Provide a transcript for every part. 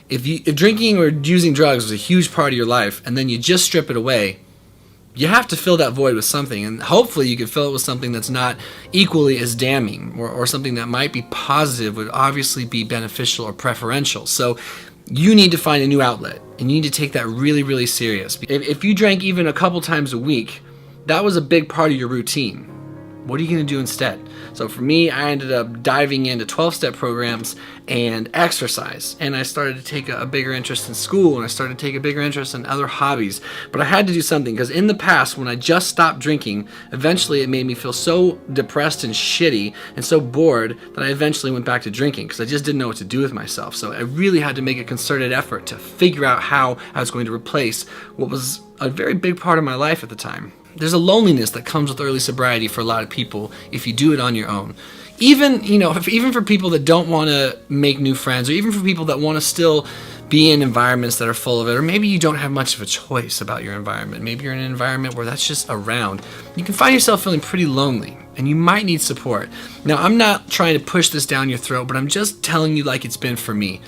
If drinking or using drugs was a huge part of your life and then you just strip it away, you have to fill that void with something, and hopefully you can fill it with something that's not equally as damning, or something that might be positive, would obviously be beneficial or preferential. So you need to find a new outlet, and you need to take that really, really serious. If you drank even a couple times a week, that was a big part of your routine. What are you going to do instead? So for me, I ended up diving into 12-step programs and exercise, and I started to take a bigger interest in school, and I started to take a bigger interest in other hobbies. But I had to do something, because in the past, when I just stopped drinking, eventually it made me feel so depressed and shitty and so bored that I eventually went back to drinking, because I just didn't know what to do with myself. So I really had to make a concerted effort to figure out how I was going to replace what was a very big part of my life at the time. There's a loneliness that comes with early sobriety for a lot of people if you do it on your own. Even for people that don't want to make new friends, or even for people that want to still be in environments that are full of it, or maybe you don't have much of a choice about your environment. Maybe you're in an environment where that's just around. You can find yourself feeling pretty lonely, and you might need support. Now, I'm not trying to push this down your throat, but I'm just telling you like it's been for me.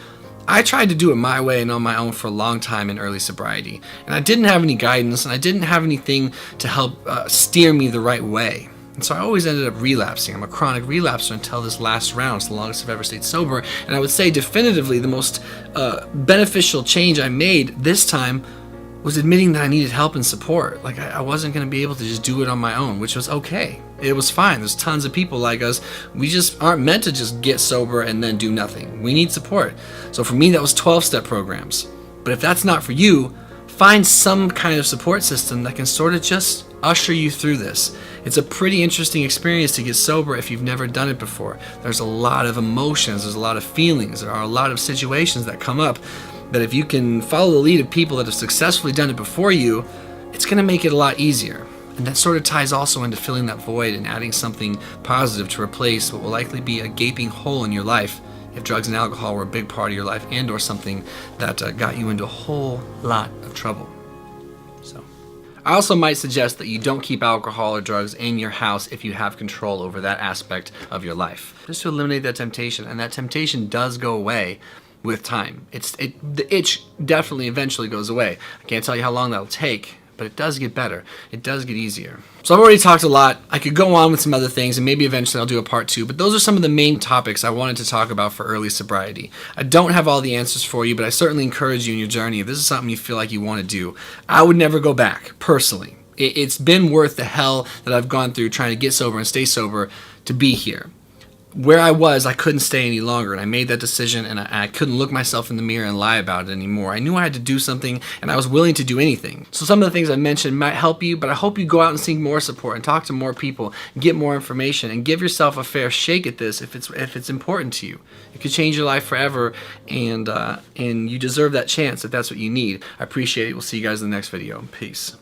I tried to do it my way and on my own for a long time in early sobriety, and I didn't have any guidance, and I didn't have anything to help steer me the right way. And so I always ended up relapsing. I'm a chronic relapser until this last round. It's the longest I've ever stayed sober, and I would say definitively the most beneficial change I made this time was admitting that I needed help and support. Like, I wasn't going to be able to just do it on my own, which was okay. It was fine. There's tons of people like us. We just aren't meant to just get sober and then do nothing. We need support. So for me, that was 12-step programs. But if that's not for you, find some kind of support system that can sort of just usher you through this. It's a pretty interesting experience to get sober if you've never done it before. There's a lot of emotions, there's a lot of feelings, there are a lot of situations that come up that if you can follow the lead of people that have successfully done it before you, it's going to make it a lot easier. And that sort of ties also into filling that void and adding something positive to replace what will likely be a gaping hole in your life if drugs and alcohol were a big part of your life, and or something that got you into a whole lot of trouble. So, I also might suggest that you don't keep alcohol or drugs in your house if you have control over that aspect of your life, just to eliminate that temptation. And that temptation does go away with time. The itch definitely eventually goes away. I can't tell you how long that'll take, but it does get better. It does get easier. So I've already talked a lot. I could go on with some other things, and maybe eventually I'll do a part 2, but those are some of the main topics I wanted to talk about for early sobriety. I don't have all the answers for you, but I certainly encourage you in your journey. If this is something you feel like you want to do, I would never go back, personally. It's been worth the hell that I've gone through trying to get sober and stay sober to be here. Where I was, I couldn't stay any longer, and I made that decision, and I couldn't look myself in the mirror and lie about it anymore. I knew I had to do something, and I was willing to do anything. So some of the things I mentioned might help you, but I hope you go out and seek more support and talk to more people, get more information, and give yourself a fair shake at this if it's important to you. It could change your life forever, and you deserve that chance if that's what you need. I appreciate it. We'll see you guys in the next video. Peace.